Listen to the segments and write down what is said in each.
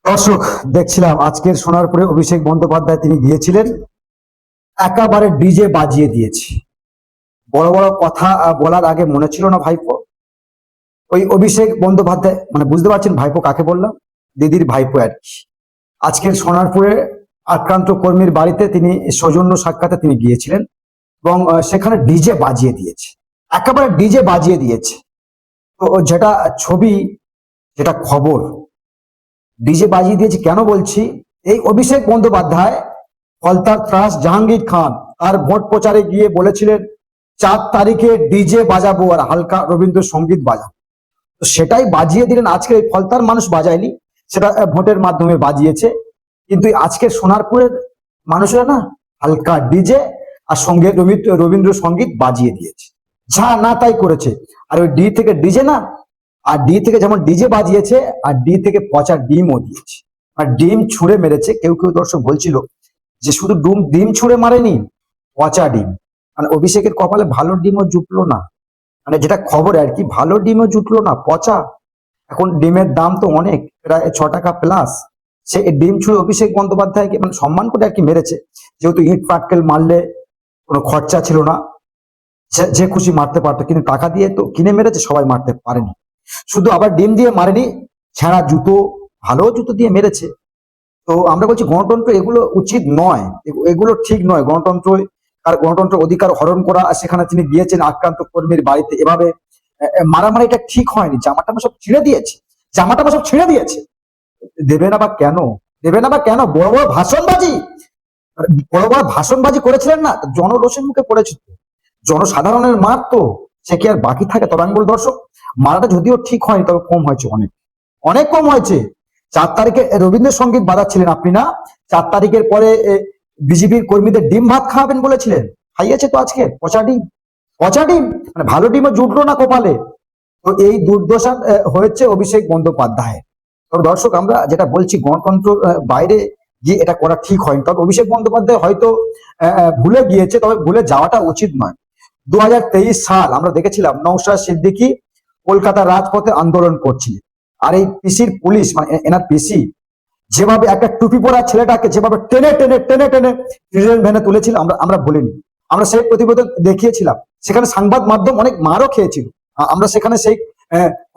দর্শক, দেখছিলাম আজকের শোনার পরে অভিষেক বন্দ্যোপাধ্যায় তিনি গিয়েছিলেন, একেবারে ডিজে বাজিয়ে দিয়েছে। বড় বড় কথা বলার আগে মনে ছিল না ভাইপো? ওই অভিষেক বন্দ্যোপাধ্যায়, মানে বুঝতে পারছেন ভাইপো কাকে বললাম? দিদির ভাইপো আর কি। আজকের সোনারপুরে আক্রান্ত কর্মীর বাড়িতে তিনি সৌজন্য সাক্ষাতে তিনি গিয়েছিলেন এবং সেখানে ডিজে বাজিয়ে দিয়েছে, একেবারে ডিজে বাজিয়ে দিয়েছে। তো যেটা ছবি, যেটা খবর, ডিজে বাজিয়ে দিয়েছে কেন বলছি? এই অভিষেক বন্দ্যোপাধ্যায় ফলতার ত্রাস জাহাঙ্গীর খান তার ভোট প্রচারে গিয়ে বলেছিলেন 4 তারিখে ডিজে বাজাবো আর হালকা রবীন্দ্রসঙ্গীত বাজাবো। তো সেটাই বাজিয়ে দিলেন। আজকে এই ফলতার মানুষ বাজায়নি, সেটা ভোটের মাধ্যমে বাজিয়েছে। কিন্তু আজকের সোনারপুরের মানুষেরা না হালকা ডিজে আর সঙ্গে রবীন্দ্রসঙ্গীত বাজিয়ে দিয়েছে, যা না তাই করেছে। আর ওই ডি থেকে ডিজে না, আর ডি থেকে যেমন ডিজে বাজিয়েছে আর ডি থেকে পচা ডিমও দিয়েছে, আর ডিম ছুঁড়ে মেরেছে। কেউ কেউ দর্শক বলছিল যে শুধু ডিম ছুঁড়ে মারেনি, পচা ডিম। মানে অভিষেকের কপালে ভালো ডিমও জুটলো না, মানে যেটা খবর আর কি, ভালো ডিমও জুটলো না, পচা। এখন ডিমের দাম তো অনেক, প্রায় 6 টাকা প্লাস। সে ডিম ছুঁড়ে অভিষেক বন্দ্যোপাধ্যায়কে মানে সম্মান করে আর কি মেরেছে। যেহেতু ইট পাটকেল মারলে কোনো খরচা ছিল না, যে খুশি মারতে পারতো, কিন্তু টাকা দিয়ে তো কিনে মেরেছে, সবাই মারতে পারেনি। শুধু আবার ডিম দিয়ে মারেনি, ছেঁড়া জুতো, ভালো জুতো দিয়ে মেরেছে। তো আমরা বলছি গণতন্ত্র এগুলো উচিত নয়, এগুলো ঠিক নয়। গণতন্ত্র আর গণতন্ত্র অধিকার হরণ করা, সেখানে তিনি গিয়েছেন আক্রান্ত কর্মীর বাড়িতে, এভাবে মারামারি এটা ঠিক হয়নি। জামাটা সব ছিঁড়ে দিয়েছে, জামাটা সব ছিঁড়ে দিয়েছে। দেবে না বা কেন? দেবে না বা কেন? বড় বড় ভাষণবাজি, বড় বড় ভাষণবাজি করেছিলেন না, জনরোষের মুখে পড়েছে তো, জনসাধারণের মার তো, সে কি আর বাকি থাকে? তবে আমি বলি দর্শক, মারাটা যদিও ঠিক হয়নি, তবে কম হয়েছে, অনেক অনেক কম হয়েছে। 4 তারিখে রবীন্দ্রসঙ্গীত বাজাচ্ছিলেন আপনি না? 4 তারিখের পরে বিজেপির কর্মীদের ডিম ভাত খাওয়াবেন বলেছিলেন, খাইয়েছে তো আজকে পচা ডিম। পচা ডিম মানে ভালো ডিমও জুটলো না কপালে। তো এই দুর্দশা হয়েছে অভিষেক বন্দ্যোপাধ্যায়। তবে দর্শক, আমরা যেটা বলছি, গণতন্ত্র বাইরে গিয়ে এটা করা ঠিক হয়নি। তবে অভিষেক বন্দ্যোপাধ্যায় হয়তো ভুলে গিয়েছে, তবে ভুলে যাওয়াটা উচিত নয়। 2023 সাল আমরা দেখেছিলাম নওশাদ সিদ্দিকী কলকাতার রাজপথে আন্দোলন করছিলেন, আর এই পিসির পুলিশ, মানে এনার পিসি, যেভাবে একটা টুপি পরা ছেলেটাকে যেভাবে টেনে টেনে টেনে টেনে প্রিজন ভ্যানে তুলেছিল, আমরা ভুলিনি। আমরা সেই প্রতিবেদন দেখিয়েছিলাম, সেখানে সংবাদ মাধ্যম অনেক মারও খেয়েছিল। আমরা সেখানে সেই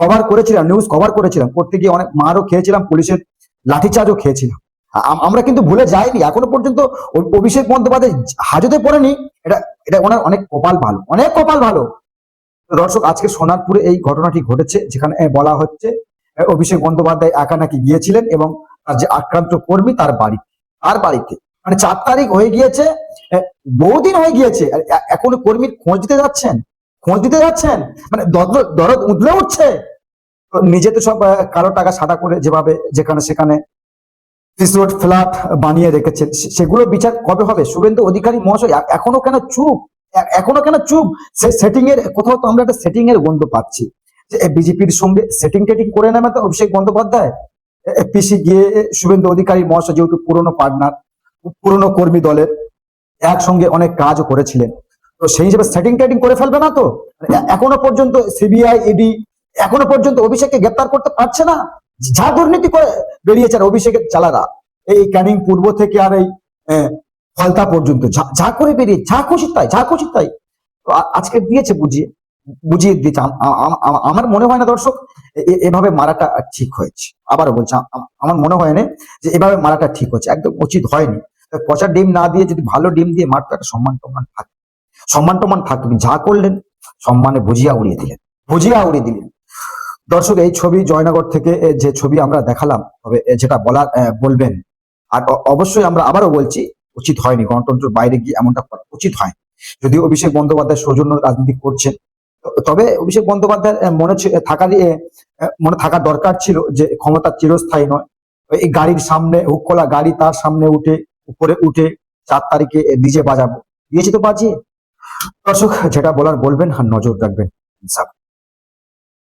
কভার করেছিলাম, নিউজ কভার করেছিলাম, করতে গিয়ে অনেক মারও খেয়েছিলাম, পুলিশের লাঠিচার্জও খেয়েছিলাম। আমরা কিন্তু ভুলে যাইনি এখনো পর্যন্ত। অভিষেক বন্দ্যোপাধ্যায় হাজতে পড়েনি, এটা এটা ওনার অনেক কপাল ভালো, অনেক কপাল ভালো। দর্শক, আজকে সোনারপুরে এই ঘটনাটি ঘটেছে, যেখানে বলা হচ্ছে অভিষেক বন্দ্যোপাধ্যায় একা নাকি গিয়েছিলেন এবং তার যে আক্রান্ত কর্মী তার বাড়িতে, মানে 4 তারিখ হয়ে গিয়েছে, বহুদিন হয়ে গিয়েছে, এখনো কর্মীর খোঁজ দিতে যাচ্ছেন, মানে দরদ উঠলে উঠছে। নিজে তো সব কালো টাকা সাদা করে যেভাবে যেখানে সেখানে রিসোর্ট ফ্ল্যাট বানিয়ে রেখেছেন, সেগুলো বিচার কবে হবে? শুভেন্দু অধিকারী মহাশয় এখনো কেন চুপ? এখনো কেন চুপ? সেটিং এর কোথাও তো আমরা একটা সেটিং এর গন্ধ পাচ্ছি, যে বিজেপির সঙ্গে সেটিং টেটিং করে নেবে তো অভিষেক বন্দ্যোপাধ্যায়। পিসি গিয়ে শুভেন্দু অধিকারী মহাশয় যেহেতু পুরনো পার্টনার, পুরনো কর্মী দলের, একসঙ্গে অনেক কাজও করেছিলেন, তো সেই হিসেবে সেটিং টেটিং করে ফেলবে না তো? এখনো পর্যন্ত সিবিআই ইডি এখনো পর্যন্ত অভিষেককে গ্রেপ্তার করতে পারছে না। যা দুর্নীতি করে বেরিয়েছে অভিষেকের চালারা, এই ক্যানিং পূর্ব থেকে আর এই ফলতা পর্যন্ত, যা করে বেরিয়ে, যা খুশি তাই। তো আজকে দিয়েছে বুঝিয়ে দিয়েছে। আমার মনে হয় না দর্শক এভাবে মারাটা ঠিক হয়েছে। আবারও বলছি, আমার মনে হয় না যে এভাবে মারাটা ঠিক হচ্ছে, একদম উচিত হয়নি। পচা ডিম না দিয়ে যদি ভালো ডিম দিয়ে মারতো, একটা সম্মান টম্মান থাকতো। তুমি যা করলেন, সম্মানে ভুজিয়া উড়িয়ে দিলেন। দর্শক, এই ছবি জয়নগর থেকে যে ছবি আমরা দেখালাম, তবে যেটা বলবেন, আর অবশ্যই আমরা আবারও বলছি, উচিত হয়নি, গণতন্ত্রের বাইরে গিয়ে এমনটা করা উচিত হয়। যদিও অভিষেক বন্দ্যোপাধ্যায় সৌজন্য রাজনীতি করছেন, তবে অভিষেক বন্দ্যোপাধ্যায় মনে থাকার দরকার ছিল যে ক্ষমতা চিরস্থায়ী নয়। এই গাড়ির সামনে, হুককলা গাড়ি, তার সামনে উপরে উঠে 4 তারিখে ডিজে বাজাবো, দিয়েছি তো বাজিয়ে। দর্শক, যেটা বলার বলবেন, আর নজর রাখবেন।